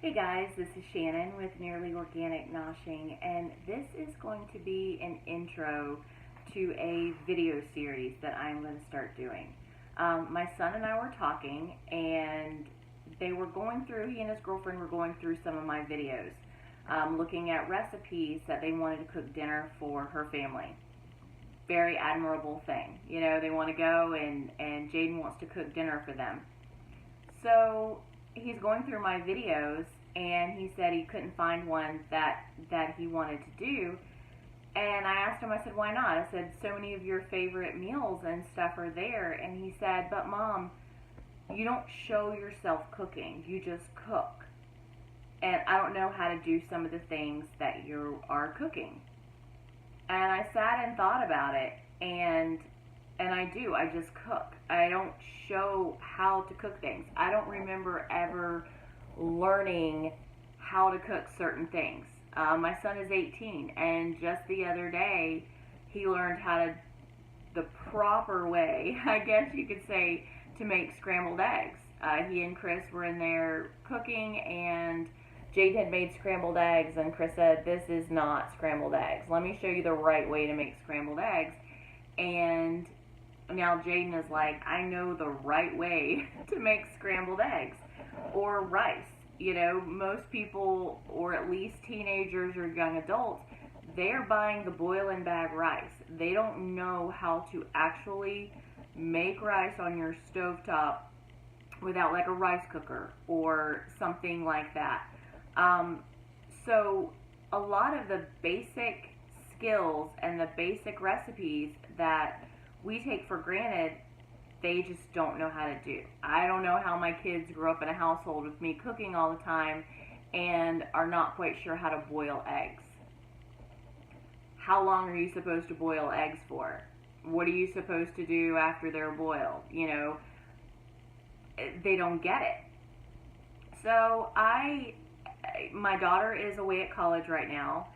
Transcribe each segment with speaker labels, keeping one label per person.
Speaker 1: Hey guys, this is Shannon with Nearly Organic Noshing, and this is going to be an intro to a video series that I'm going to start doing. My son and I were talking, and he and his girlfriend were going through some of my videos, looking at recipes that they wanted to cook dinner for her family. Very admirable thing. You know, they want to go and Jaden wants to cook dinner for them. So he's going through my videos and he said he couldn't find one that he wanted to do. And I asked him, I said, why not? I said, so many of your favorite meals and stuff are there. And he said, but Mom, you don't show yourself cooking, you just cook. And I don't know how to do some of the things that you are cooking. And I sat and thought about it, and I just cook. I don't show how to cook things. I don't remember ever learning how to cook certain things. My son is 18, and just the other day, he learned the proper way, I guess you could say, to make scrambled eggs. He and Chris were in there cooking, and Jade had made scrambled eggs, and Chris said, this is not scrambled eggs. Let me show you the right way to make scrambled eggs. And now Jaden is like, I know the right way to make scrambled eggs or rice. You know, most people, or at least teenagers or young adults, they're buying the boil and bag rice. They don't know how to actually make rice on your stovetop without like a rice cooker or something like that. So a lot of the basic skills and the basic recipes that we take for granted, they just don't know how to do. I don't know how my kids grew up in a household with me cooking all the time and are not quite sure how to boil eggs. How long are you supposed to boil eggs for? What are you supposed to do after they're boiled? You know, they don't get it. So my daughter is away at college right now,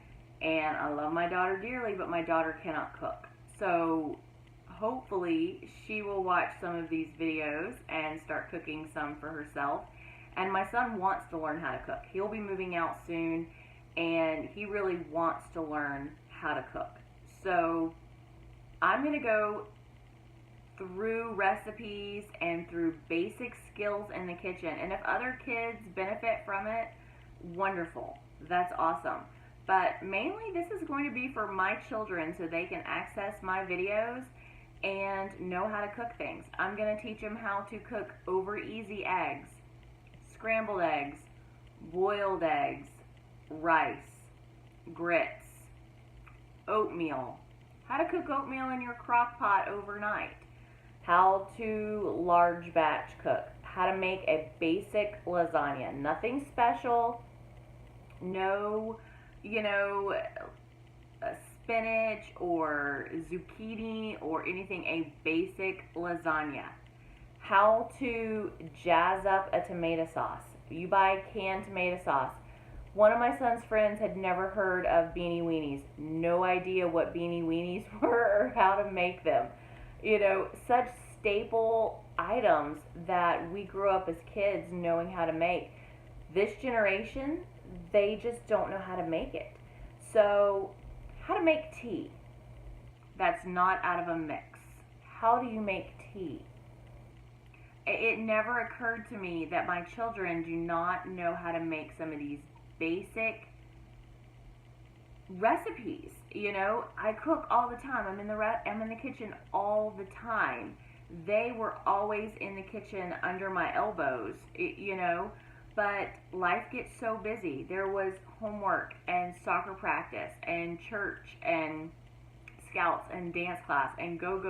Speaker 1: and I love my daughter dearly, but my daughter cannot cook. So hopefully she will watch some of these videos and start cooking some for herself. And my son wants to learn how to cook. He'll be moving out soon, and he really wants to learn how to cook. So I'm going to go through recipes and through basic skills in the kitchen. And if other kids benefit from it, wonderful. That's awesome. But mainly this is going to be for my children so they can access my videos and know how to cook things. I'm going to teach them how to cook over easy eggs, scrambled eggs, boiled eggs, rice, grits, oatmeal, how to cook oatmeal in your crock pot overnight, how to large batch cook, how to make a basic lasagna. Nothing special, no, spinach or zucchini or anything, a basic lasagna. How to jazz up a tomato sauce. You buy canned tomato sauce. One of my son's friends had never heard of beanie weenies. No idea what beanie weenies were or how to make them. You know, such staple items that we grew up as kids knowing how to make. This generation, they just don't know how to make it. So, how to make tea that's not out of a mix. How do you make tea? It never occurred to me that my children do not know how to make some of these basic recipes. You know, I cook all the time. I'm in the kitchen all the time. They were always in the kitchen under my elbows, but life gets so busy. There was homework and soccer practice and church and scouts and dance class and go,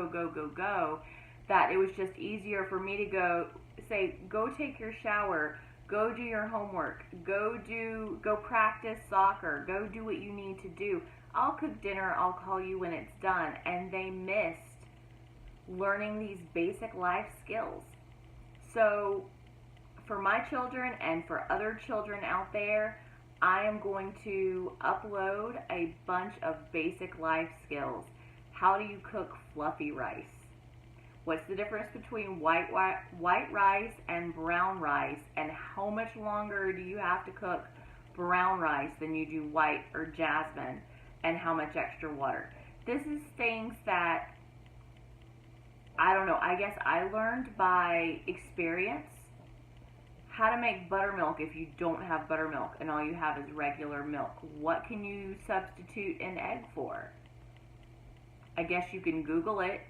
Speaker 1: that it was just easier for me to go take your shower, go do your homework, go practice soccer, go do what you need to do. I'll cook dinner, I'll call you when it's done. And they missed learning these basic life skills. So for my children and for other children out there, I am going to upload a bunch of basic life skills. How do you cook fluffy rice? What's the difference between white rice and brown rice, and how much longer do you have to cook brown rice than you do white or jasmine, and how much extra water? This is things that, I don't know, I guess I learned by experience. How to make buttermilk if you don't have buttermilk and all you have is regular milk. What can you substitute an egg for? I guess you can Google it.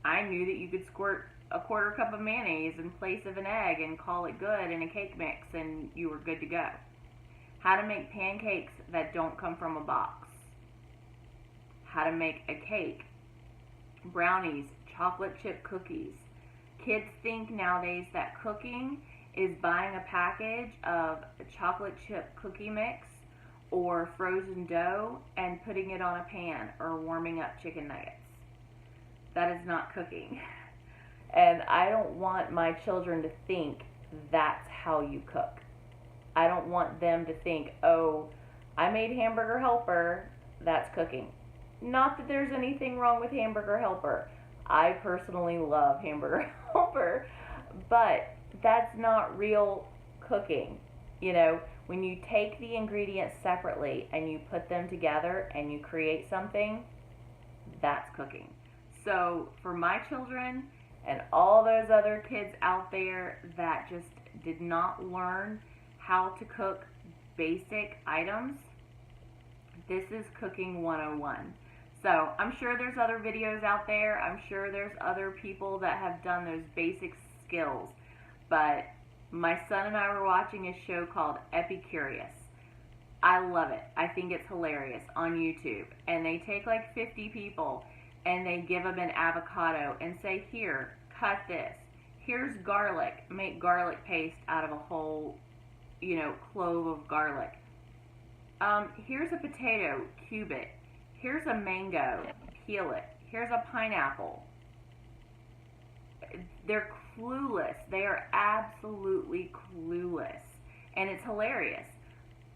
Speaker 1: I knew that you could squirt a quarter cup of mayonnaise in place of an egg and call it good in a cake mix, and you were good to go. How to make pancakes that don't come from a box. How to make a cake. Brownies, chocolate chip cookies. Kids think nowadays that cooking is buying a package of chocolate chip cookie mix or frozen dough and putting it on a pan or warming up chicken nuggets. That is not cooking. And I don't want my children to think that's how you cook. I don't want them to think, oh, I made Hamburger Helper, that's cooking. Not that there's anything wrong with Hamburger Helper. I personally love Hamburger Helper, but that's not real cooking. You know, when you take the ingredients separately and you put them together and you create something, that's cooking. So for my children and all those other kids out there that just did not learn how to cook basic items, this is Cooking 101. So I'm sure there's other videos out there. I'm sure there's other people that have done those basic skills. But my son and I were watching a show called Epicurious. I love it. I think it's hilarious on YouTube. And they take like 50 people and they give them an avocado and say, here, cut this. Here's garlic. Make garlic paste out of a whole, clove of garlic. Here's a potato. Cube it. Here's a mango. Peel it. Here's a pineapple. They're clueless. They are absolutely clueless. And it's hilarious.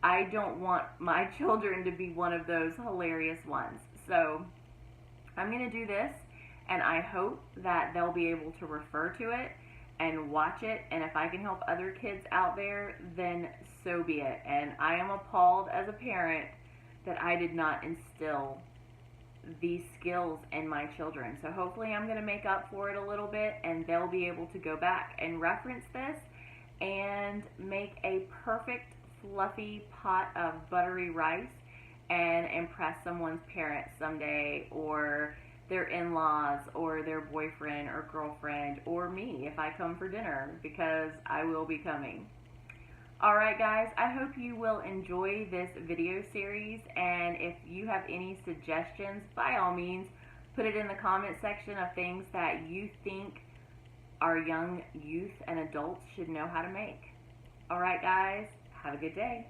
Speaker 1: I don't want my children to be one of those hilarious ones. So I'm going to do this, and I hope that they'll be able to refer to it and watch it. And if I can help other kids out there, then so be it. And I am appalled as a parent that I did not instill these skills in my children. So hopefully I'm going to make up for it a little bit, and they'll be able to go back and reference this and make a perfect fluffy pot of buttery rice and impress someone's parents someday, or their in-laws, or their boyfriend or girlfriend, or me if I come for dinner, because I will be coming. Alright guys, I hope you will enjoy this video series, and if you have any suggestions, by all means, put it in the comment section of things that you think our young youth and adults should know how to make. Alright guys, have a good day.